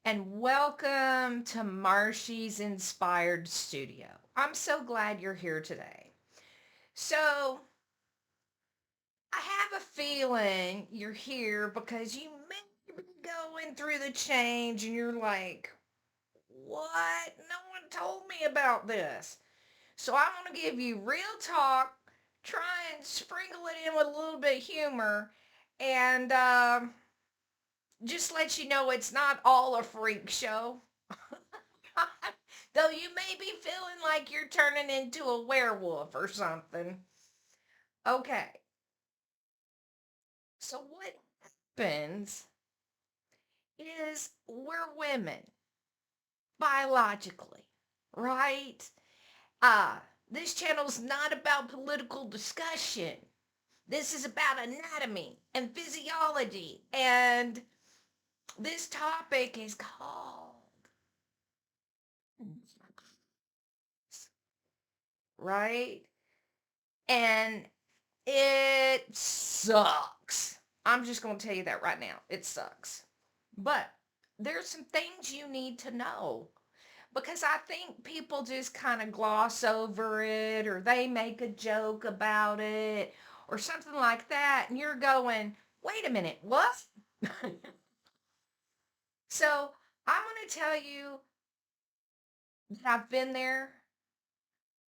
and welcome to Marshie's Inspired Studio. I'm so glad you're here today. So, I have a feeling you're here because you may be going through the change and you're like, what? No one told me about this. So, I'm going to give you real talk, try and sprinkle it in with a little bit of humor, and just let you know it's not all a freak show. Though you may be feeling like you're turning into a werewolf or something. Okay, so what happens is we're women biologically, right? Uh, this channel's not about political discussion. This is about anatomy and physiology, and this topic is called, right? And it sucks. I'm just going to tell you that right now. It sucks. But there's some things you need to know because I think people just kind of gloss over it or they make a joke about it or something like that. And you're going, wait a minute, what? So I'm going to tell you that I've been there.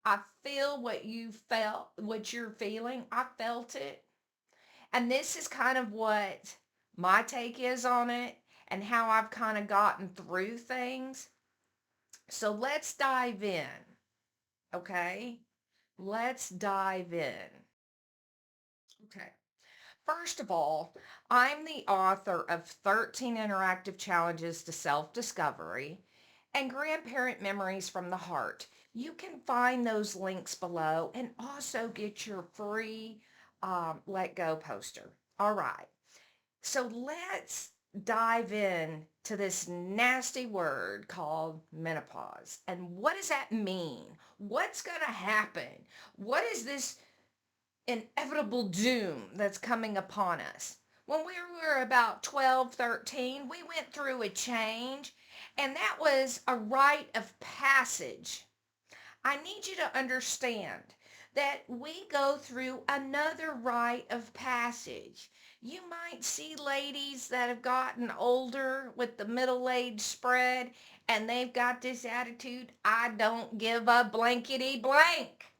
I feel what you felt, what you're feeling. I felt it. And this is kind of what my take is on it and how I've kind of gotten through things. So let's dive in, okay? Let's dive in. Okay. First of all, I'm the author of 13 interactive challenges to self discovery and grandparent memories from the heart. You can find those links below and also get your free Let Go poster. All right. So let's dive in to this nasty word called menopause. And what does that mean? What's going to happen? What is this inevitable doom that's coming upon us? When we were about 12, 13, we went through a change, and that was a rite of passage. I need you to understand that we go through another rite of passage. You might see ladies that have gotten older with the middle age spread and they've got this attitude, I don't give a blankety blank.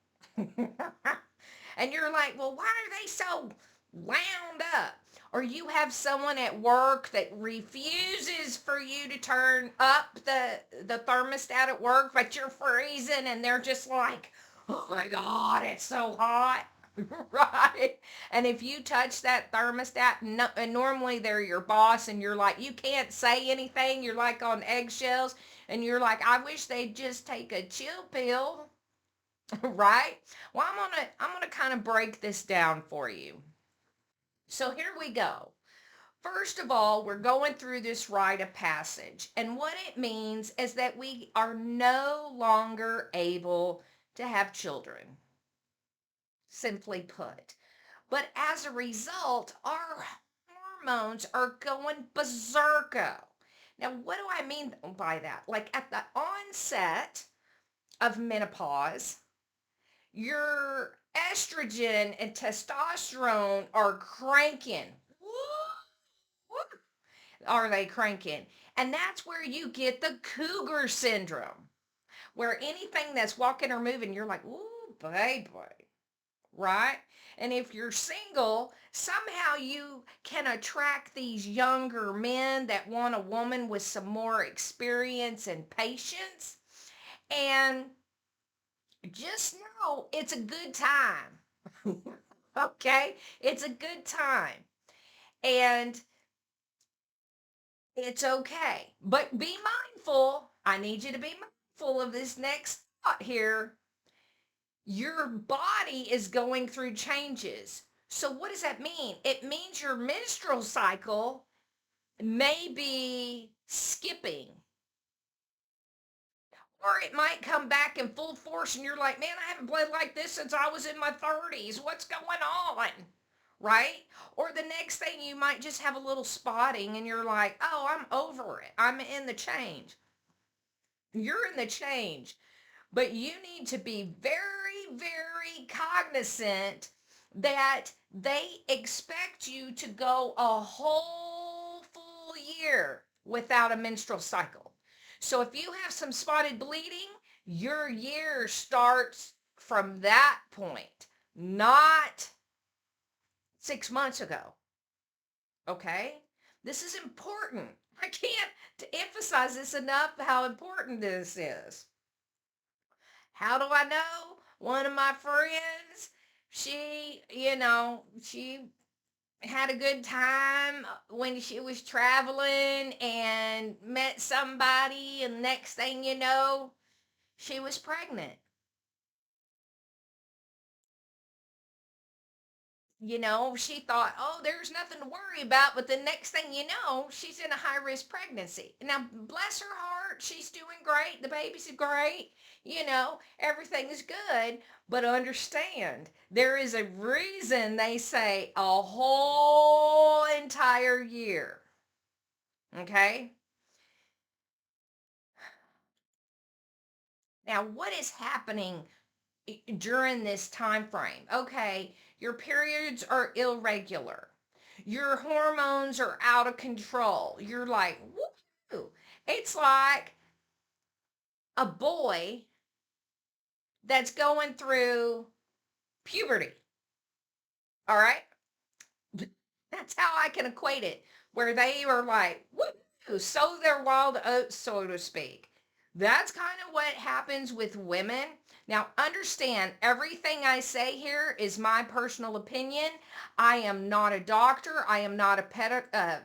And you're like, well, why are they so wound up? Or you have someone at work that refuses for you to turn up the thermostat at work, but you're freezing and they're just like, oh my God, it's so hot. Right? And if you touch that thermostat, no, and normally they're your boss and you're like, you can't say anything. You're like on eggshells and you're like, I wish they'd just take a chill pill. Right? Well, I'm gonna kind of break this down for you. So here we go. First of all, we're going through this rite of passage. And what it means is that we are no longer able to have children, simply put. But as a result, our hormones are going berserko. Now, what do I mean by that? Like at the onset of menopause, your estrogen and testosterone are cranking. Are they cranking? And that's where you get the cougar syndrome, where anything that's walking or moving, you're like, ooh, baby, right? And if you're single, somehow you can attract these younger men that want a woman with some more experience and patience. And just know it's a good time. Okay? It's a good time. And it's okay. But be mindful. I need you to be mindful of this next thought here. Your body is going through changes. So, what does that mean? It means your menstrual cycle may be skipping, or it might come back in full force, and you're like, man, I haven't bled like this since I was in my 30s. What's going on? right? Or the next thing you might just have a little spotting and you're like, oh, I'm over it. I'm in the change. You're in the change. But you need to be very, very cognizant that they expect you to go a whole full year without a menstrual cycle. So if you have some spotted bleeding, your year starts from that point, not 6 months ago. Okay? This is important. I can't emphasize this enough how important this is. How do I know? One of my friends, she had a good time when she was traveling and met somebody, and next thing you know, she was pregnant. She thought, oh, there's nothing to worry about. But the next thing you know, she's in a high risk pregnancy. Now, bless her heart, she's doing great. The baby's great. Everything is good. But understand, there is a reason they say a whole entire year. Okay? Now, what is happening during this time frame? Okay, your periods are irregular, your hormones are out of control. You're like, woo. It's like a boy that's going through puberty. All right, that's how I can equate it, where they are like, woo, sow their wild oats, so to speak. That's kind of what happens with women. Now, understand, everything I say here is my personal opinion. I am not a doctor. I am not a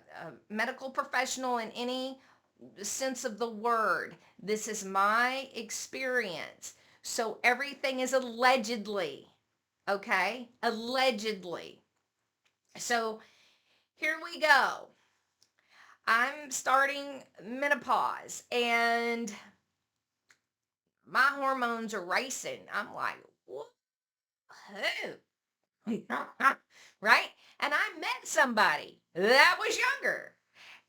medical professional in any sense of the word. This is my experience. So everything is allegedly, okay? Allegedly. So here we go. I'm starting menopause and my hormones are racing. I'm like, whoa, right? And I met somebody that was younger.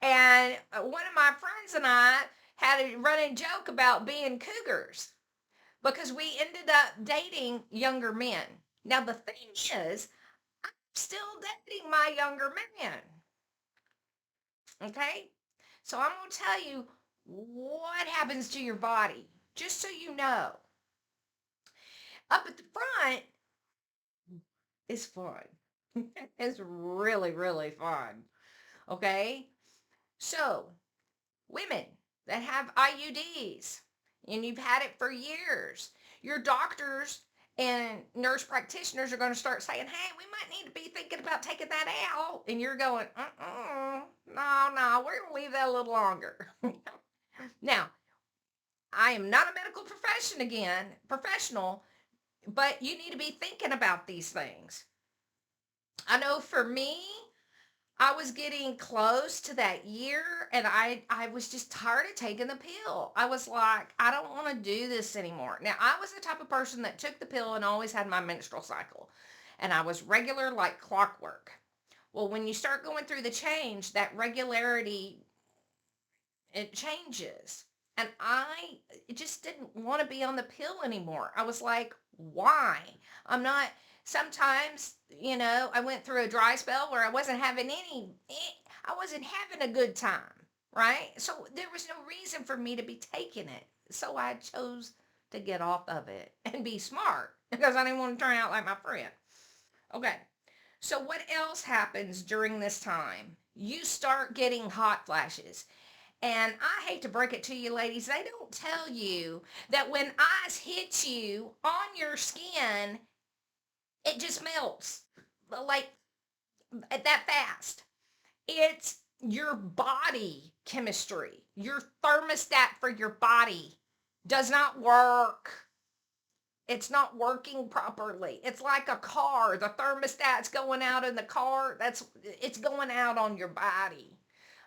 And one of my friends and I had a running joke about being cougars because we ended up dating younger men. Now, the thing is, I'm still dating my younger man. Okay? So I'm going to tell you what happens to your body, just so you know. Up at the front is fun. It's really, really fun. Okay? So, women that have IUDs and you've had it for years, your doctors and nurse practitioners are going to start saying, hey, we might need to be thinking about taking that out. And you're going, no, we're going to leave that a little longer. Now, I am not a medical professional, but you need to be thinking about these things. I know for me, I was getting close to that year and I was just tired of taking the pill. I was like, I don't want to do this anymore. Now, I was the type of person that took the pill and always had my menstrual cycle. And I was regular like clockwork. Well, when you start going through the change, that regularity, it changes. And I just didn't want to be on the pill anymore. I was like, why? I'm not, sometimes, I went through a dry spell where I wasn't having a good time, right? So there was no reason for me to be taking it. So I chose to get off of it and be smart because I didn't want to turn out like my friend. Okay. So what else happens during this time? You start getting hot flashes. And I hate to break it to you, ladies, they don't tell you that when ice hits you on your skin, it just melts like that fast. It's your body chemistry. Your thermostat for your body does not work. It's not working properly. It's like a car. The thermostat's going out in the car. It's going out on your body.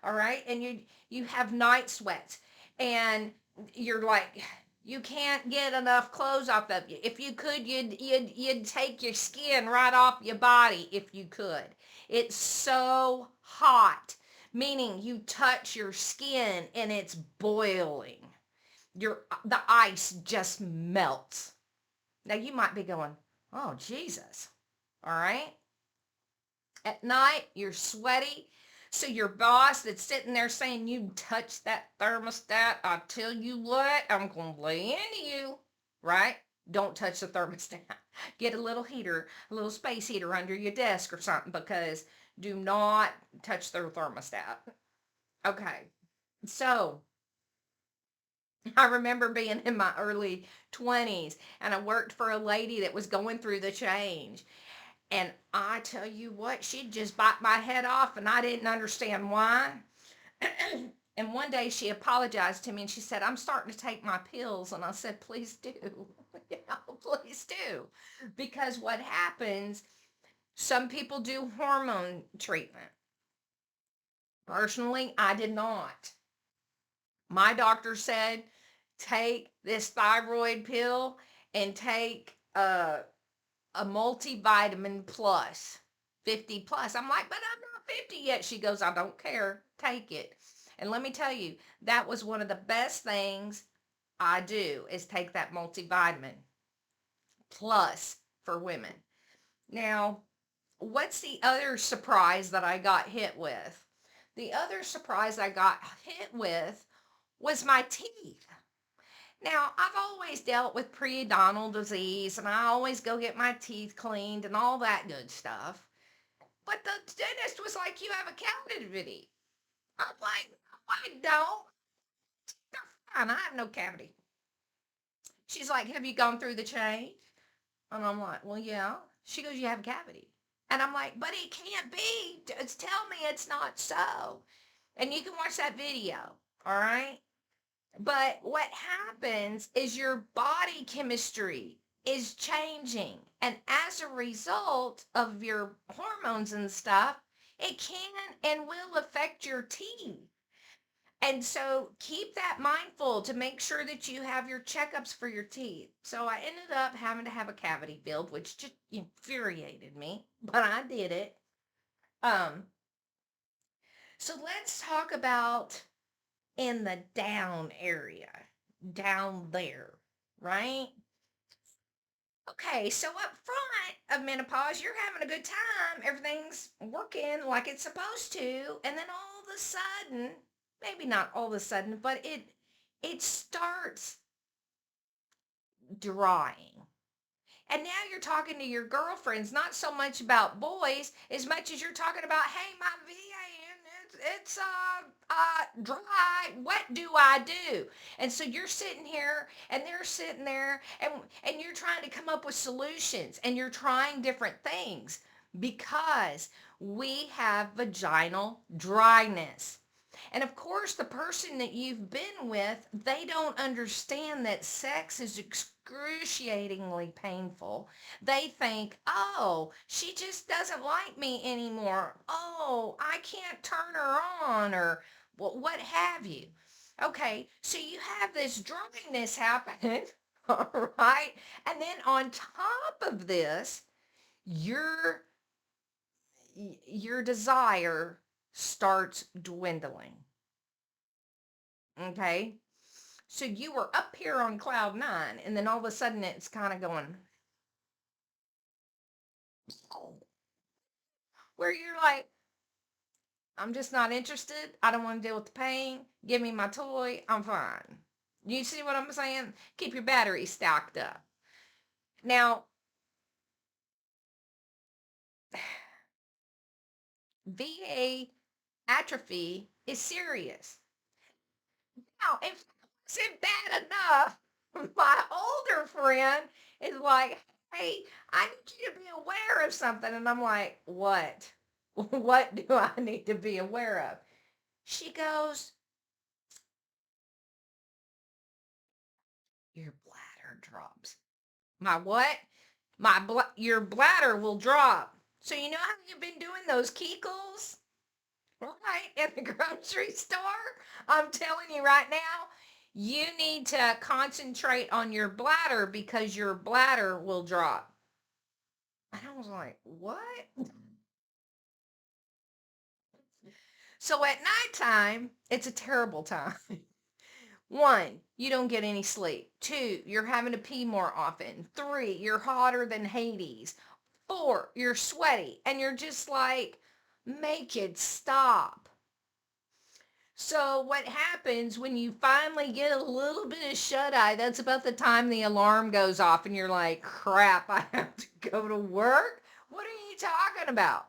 All right? And you have night sweats and you're like You can't get enough clothes off of you. If you could, you'd take your skin right off your body if you could. It's so hot, meaning you touch your skin and it's boiling. The ice just melts. Now you might be going, "Oh, Jesus." All right? At night, you're sweaty. So your boss that's sitting there saying you touch that thermostat, I tell you what, I'm going to lay into you, right? Don't touch the thermostat. Get a little heater, a little space heater under your desk or something, because do not touch their thermostat. Okay. So I remember being in my early 20s and I worked for a lady that was going through the change. And I tell you what, she'd just bite my head off, and I didn't understand why. And one day she apologized to me and she said, "I'm starting to take my pills." And I said, "Please do." Yeah, please do. Because what happens, some people do hormone treatment. Personally, I did not. My doctor said, take this thyroid pill and take a multivitamin plus 50 plus. I'm like, "But I'm not 50 yet." She goes, "I don't care. Take it." And let me tell you, that was one of the best things I do is take that multivitamin plus for women. Now, what's the other surprise that I got hit with? The other surprise I got hit with was my teeth. Now, I've always dealt with periodontal disease and I always go get my teeth cleaned and all that good stuff. But the dentist was like, "You have a cavity." I'm like, "No, I don't. They're fine. I have no cavity." She's like, "Have you gone through the change?" And I'm like, "Well, yeah." She goes, "You have a cavity." And I'm like, "But it can't be. Just tell me it's not so." And you can watch that video. All right. But what happens is your body chemistry is changing. And as a result of your hormones and stuff, it can and will affect your teeth. And so keep that mindful to make sure that you have your checkups for your teeth. So I ended up having to have a cavity filled, which just infuriated me, but I did it. Um, so let's talk about in the down area, down there, right? Okay, so up front of menopause, you're having a good time. Everything's working like it's supposed to, and then all of a sudden, maybe not all of a sudden, but it starts drying. And now you're talking to your girlfriends, not so much about boys as much as you're talking about, "Hey, my VAN, it's dry. What do I do?" And so you're sitting here and they're sitting there and you're trying to come up with solutions and you're trying different things because we have vaginal dryness. And of course, the person that you've been with, they don't understand that sex is excruciatingly painful. They think, "Oh, she just doesn't like me anymore. Oh, I can't turn her on," or what have you. Okay, so you have this dryness happening, all right? And then on top of this, your your desire starts dwindling. Okay. So you were up here on cloud nine, and then all of a sudden it's kind of going, where you're like, "I'm just not interested. I don't want to deal with the pain. Give me my toy. I'm fine." You see what I'm saying? Keep your battery stacked up. Now, VA atrophy is serious. Now, if it wasn't bad enough, my older friend is like, "Hey, I need you to be aware of something." And I'm like, "What?" "What do I need to be aware of?" She goes, "Your bladder drops." "My what?" Your bladder will drop." So you know how you've been doing those Kegels, right, in the grocery store? I'm telling you right now, You need to concentrate on your bladder because your bladder will drop. And I was like, what? So at nighttime, it's a terrible time. One, you don't get any sleep. Two, you're having to pee more often. Three, you're hotter than Hades. Four, you're sweaty. And you're just like, make it stop. So what happens when you finally get a little bit of shut eye? That's about the time the alarm goes off and you're like, crap, I have to go to work. What are you talking about?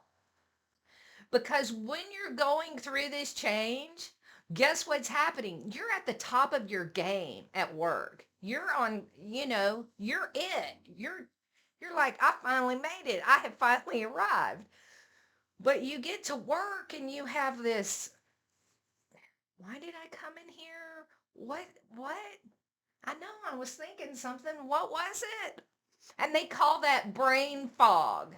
Because when you're going through this change, guess what's happening? You're at the top of your game at work. You're on, you're it. You're like, I finally made it. I have finally arrived. But you get to work and you have this, why did I come in here? What? I know I was thinking something. What was it? And they call that brain fog.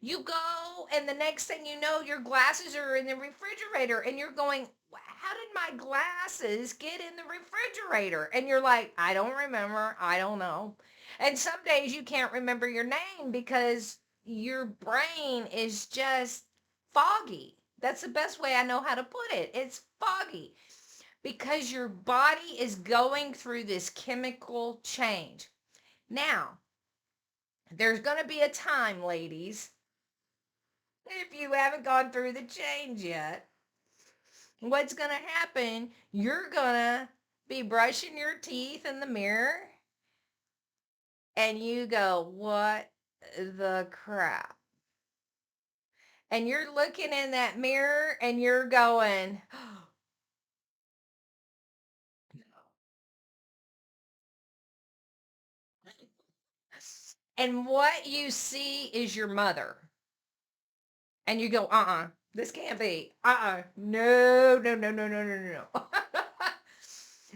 You go, and the next thing you know, your glasses are in the refrigerator, and you're going, how did my glasses get in the refrigerator? And you're like, I don't remember. I don't know. And some days you can't remember your name because your brain is just foggy. That's the best way I know how to put it. It's foggy because your body is going through this chemical change. Now, there's going to be a time, ladies, if you haven't gone through the change yet, what's going to happen? You're going to be brushing your teeth in the mirror and you go, what the crap? And you're looking in that mirror and you're going, and what you see is your mother. And you go, this can't be. No, no, no, no, no, no, no.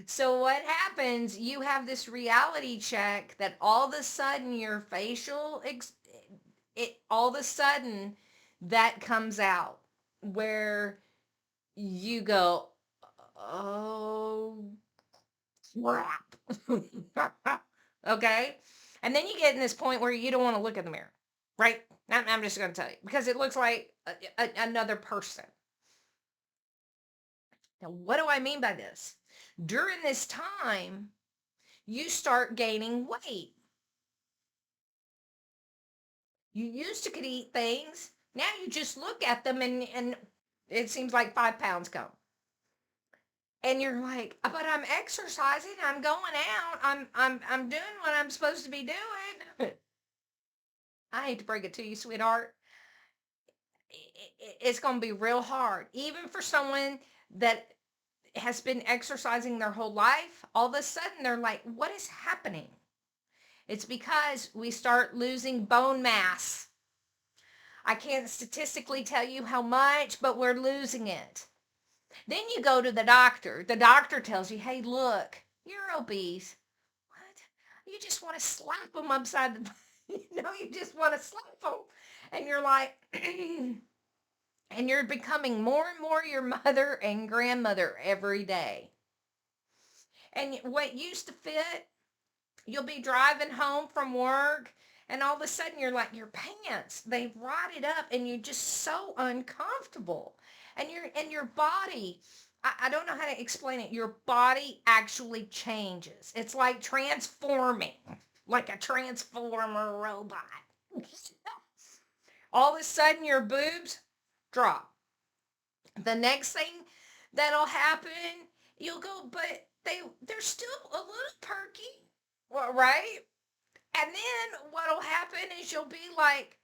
So what happens, you have this reality check that all of a sudden your it all of a sudden that comes out where you go, oh crap. Okay? And then you get in this point where you don't want to look in the mirror, right? I'm just going to tell you because it looks like another person. Now, what do I mean by this? During this time, you start gaining weight. You used to could eat things. Now you just look at them and it seems like 5 pounds come. And you're like, but I'm exercising, I'm going out, I'm doing what I'm supposed to be doing. I hate to break it to you, sweetheart. It's going to be real hard, even for someone that has been exercising their whole life. All of a sudden, they're like, what is happening? It's because we start losing bone mass. I can't statistically tell you how much, but we're losing it. Then you go to the doctor. The doctor tells you, hey, look, you're obese. What? You just want to slap them upside the, you just want to slap them. And you're like, and you're becoming more and more your mother and grandmother every day. And what used to fit, you'll be driving home from work and all of a sudden you're like your pants, they've rotted up and you're just so uncomfortable. And your body, I don't know how to explain it. Your body actually changes. It's like transforming, like a transformer robot. All of a sudden your boobs drop. The next thing that'll happen, you'll go, but they're still a little perky, well, right? And then what'll happen is you'll be like,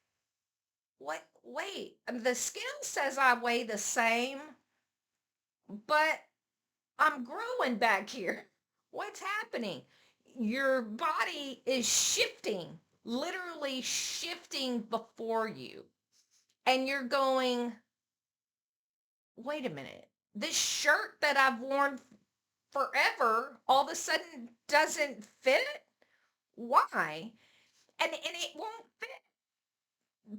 what? Wait, the scale says I weigh the same, but I'm growing back here. What's happening? Your body is shifting, literally shifting before you. And you're going, wait a minute. This shirt that I've worn forever all of a sudden doesn't fit? Why? And it won't fit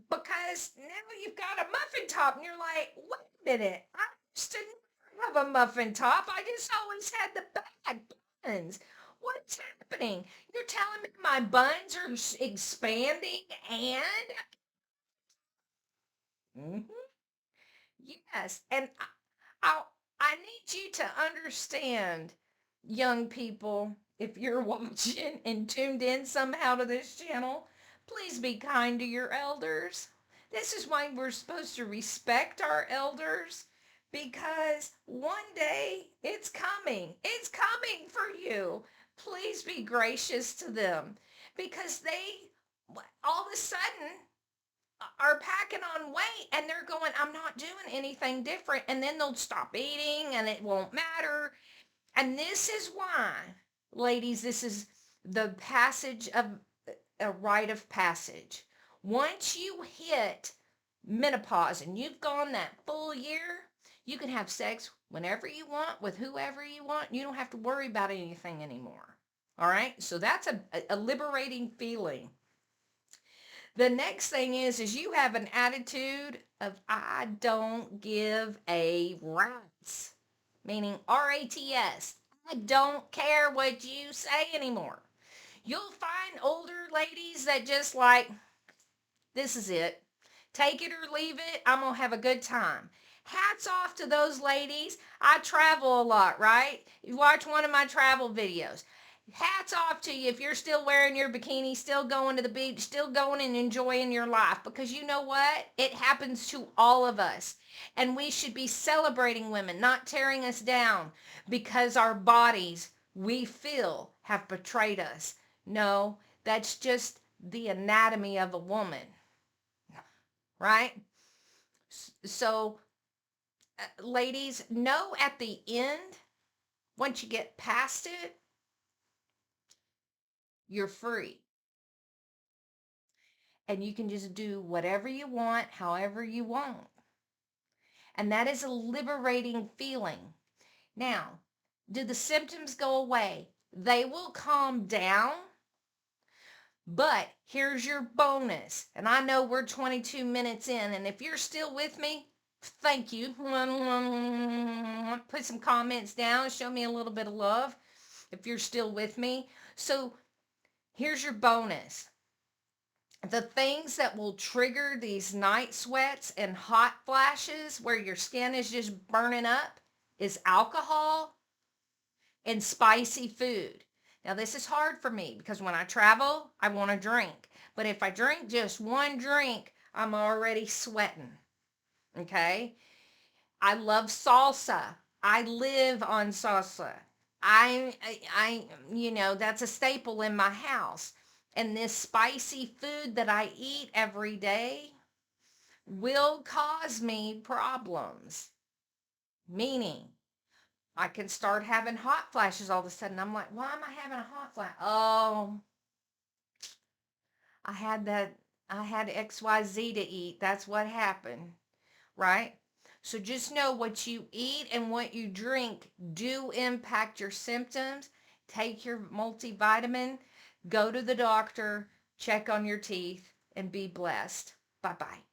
because now you've got a muffin top and you're like, wait a minute, I used to never have a muffin top. I just always had the bag. buns. What's happening? You're telling me my buns are expanding and Mhm. Yes, and I I need you to understand, young people, if you're watching and tuned in somehow to this channel, please be kind to your elders. This is why we're supposed to respect our elders because one day it's coming. It's coming for you. Please be gracious to them because they all of a sudden are packing on weight and they're going, I'm not doing anything different. And then they'll stop eating and it won't matter. And this is why, ladies, this is the passage of a rite of passage. Once you hit menopause and you've gone that full year, you can have sex whenever you want with whoever you want. You don't have to worry about anything anymore. All right. So that's a liberating feeling. The next thing is you have an attitude of I don't give a rats, meaning rats. I don't care what you say anymore. You'll find older ladies that just like, this is it. Take it or leave it. I'm going to have a good time. Hats off to those ladies. I travel a lot, right? You watch one of my travel videos. Hats off to you if you're still wearing your bikini, still going to the beach, still going and enjoying your life. Because you know what? It happens to all of us. And we should be celebrating women, not tearing us down because our bodies, we feel, have betrayed us. No, that's just the anatomy of a woman, right? So, ladies, know at the end, once you get past it, you're free. And you can just do whatever you want, however you want. And that is a liberating feeling. Now, do the symptoms go away? They will calm down. But here's your bonus. And I know we're 22 minutes in. And if you're still with me, thank you. Put some comments down. Show me a little bit of love if you're still with me. So here's your bonus. The things that will trigger these night sweats and hot flashes where your skin is just burning up is alcohol and spicy food. Now, this is hard for me because when I travel, I want to drink. But if I drink just one drink, I'm already sweating. Okay? I love salsa. I live on salsa. That's a staple in my house. And this spicy food that I eat every day will cause me problems. Meaning, I can start having hot flashes all of a sudden. I'm like, why am I having a hot flash? Oh, I had that, I had XYZ to eat. That's what happened, right? So just know what you eat and what you drink do impact your symptoms. Take your multivitamin, go to the doctor, check on your teeth, and be blessed. Bye-bye.